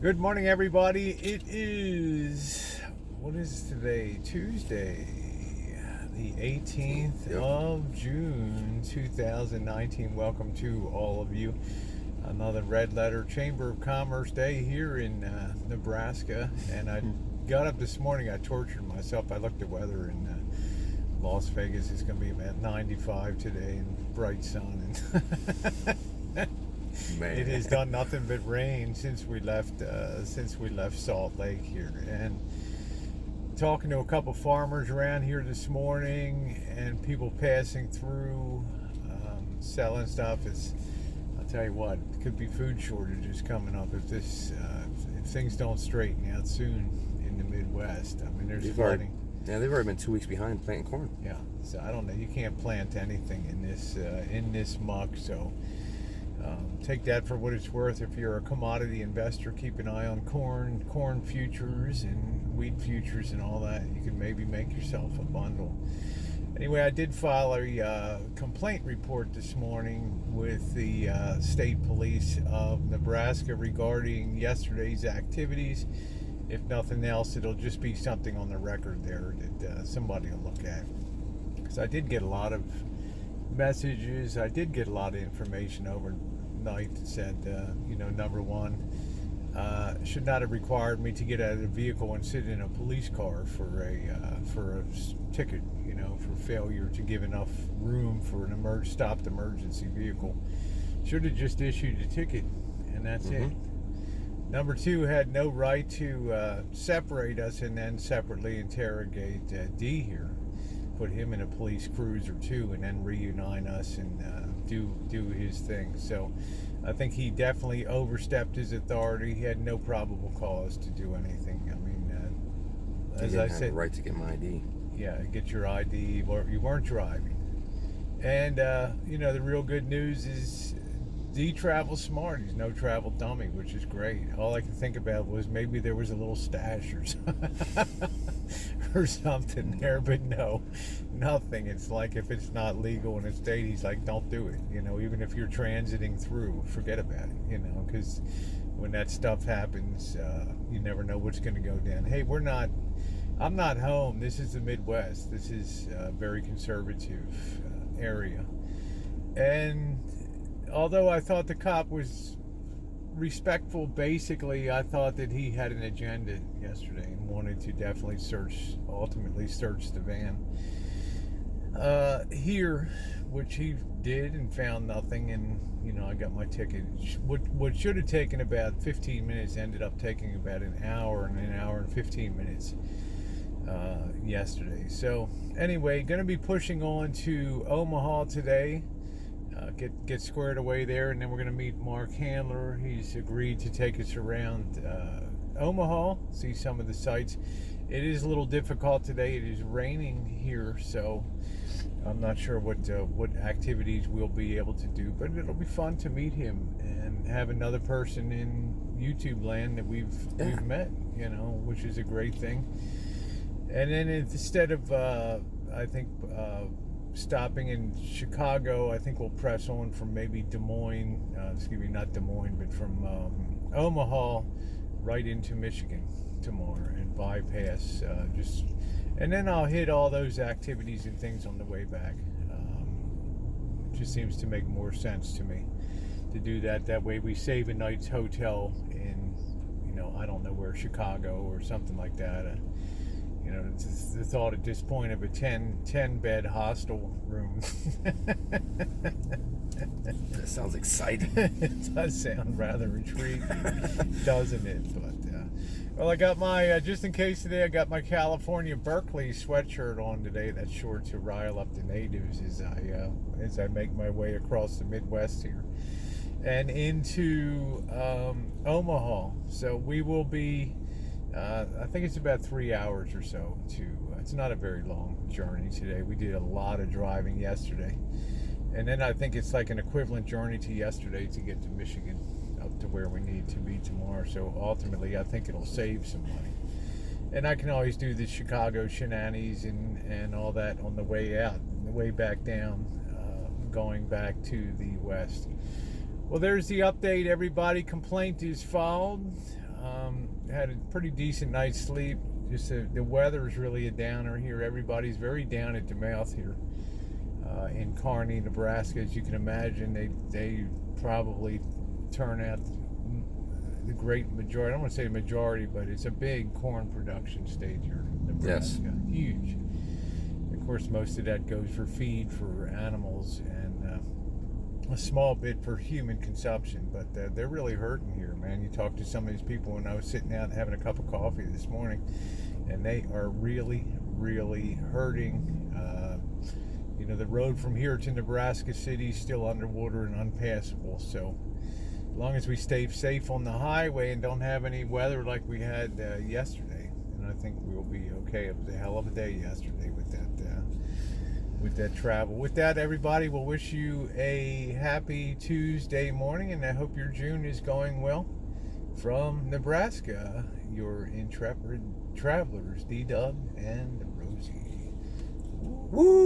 Good morning, everybody. It is, what is today? Tuesday, the 18th of June, 2019. Welcome to all of you. Another Red Letter Chamber of Commerce day here in Nebraska. And I got up this morning, I tortured myself. I looked at weather in Las Vegas. It's going to be about 95 today and bright sun. And Man. It has done nothing but rain since we left Salt Lake here. And talking to a couple farmers around here this morning and people passing through, selling stuff. I'll tell you what, it could be food shortages coming up if things don't straighten out soon in the Midwest. I mean, there's flooding. They've already been 2 weeks behind planting corn. Yeah, so I don't know. You can't plant anything in this muck, so. Take that for what it's worth. If you're a commodity investor, keep an eye on corn futures and wheat futures and all that. You can maybe make yourself a bundle. Anyway, I did file a complaint report this morning with the state police of Nebraska regarding yesterday's activities. If nothing else, it'll just be something on the record there that somebody will look at. Because I did get a lot of messages. I did get a lot of information overnight that said, number one, should not have required me to get out of the vehicle and sit in a police car for a ticket, for failure to give enough room for an stopped emergency vehicle. Should have just issued a ticket, and that's it. Number two, had no right to separate us and then separately interrogate D here. Put him in a police cruiser too, and then reunite us and do his thing. So I think he definitely overstepped his authority. He had no probable cause to do anything. I mean, as I said, the right to get my ID. Yeah, get your ID, or you weren't driving. And the real good news is D travels smart. He's no travel dummy, which is great. All I could think about was maybe there was a little stash or something there, but no, nothing. It's like if it's not legal in a state, he's like, don't do it. Even if you're transiting through, forget about it. Because when that stuff happens, you never know what's going to go down. Hey, I'm not home. This is the Midwest. This is a very conservative area. And although I thought the cop was respectful, basically, I thought that he had an agenda yesterday and wanted to definitely ultimately search the van here, which he did and found nothing. And, I got my ticket. What should have taken about 15 minutes ended up taking about an hour and 15 minutes yesterday. So anyway, going to be pushing on to Omaha today. Get squared away there, and then we're going to meet Mark Handler. He's agreed to take us around Omaha, see some of the sights. It is a little difficult today. It is raining here, so I'm not sure what activities we'll be able to do, but it'll be fun to meet him and have another person in YouTube land that we've met, which is a great thing. And then instead of, I think, stopping in Chicago, I think we'll press on from maybe not Des Moines, but from Omaha right into Michigan tomorrow and bypass and then I'll hit all those activities and things on the way back. It just seems to make more sense to me to do that. That way we save a night's hotel in, I don't know where, Chicago or something like that. It's the thought at this point of a 10-bed hostel room. That sounds exciting. It does sound rather intriguing, doesn't it? But well, I got my just in case today. I got my California Berkeley sweatshirt on today. That's sure to rile up the natives as I make my way across the Midwest here and into Omaha. So we will be. I think it's about 3 hours or so it's not a very long journey today. We did a lot of driving yesterday. And then I think it's like an equivalent journey to yesterday to get to Michigan up to where we need to be tomorrow. So ultimately, I think it'll save some money. And I can always do the Chicago shenanigans and all that on the way out, the way back down, going back to the west. Well, there's the update, everybody. Complaint is filed. Had a pretty decent night's sleep. Just the weather's really a downer here. Everybody's very down at the mouth here in Kearney, Nebraska. As you can imagine, they probably turn out the great majority. I don't want to say majority, but it's a big corn production state here in Nebraska. Yes. Huge. Of course, most of that goes for feed for animals and a small bit for human consumption, but they're really hurting here, man. You talk to some of these people when I was sitting out having a cup of coffee this morning, and they are really, really hurting. The road from here to Nebraska City is still underwater and unpassable, so as long as we stay safe on the highway and don't have any weather like we had yesterday, and I think we'll be okay. It was a hell of a day yesterday with that travel. With that, everybody, we'll wish you a happy Tuesday morning, and I hope your June is going well. From Nebraska, your intrepid travelers, D-Dub and Rosie. Woo!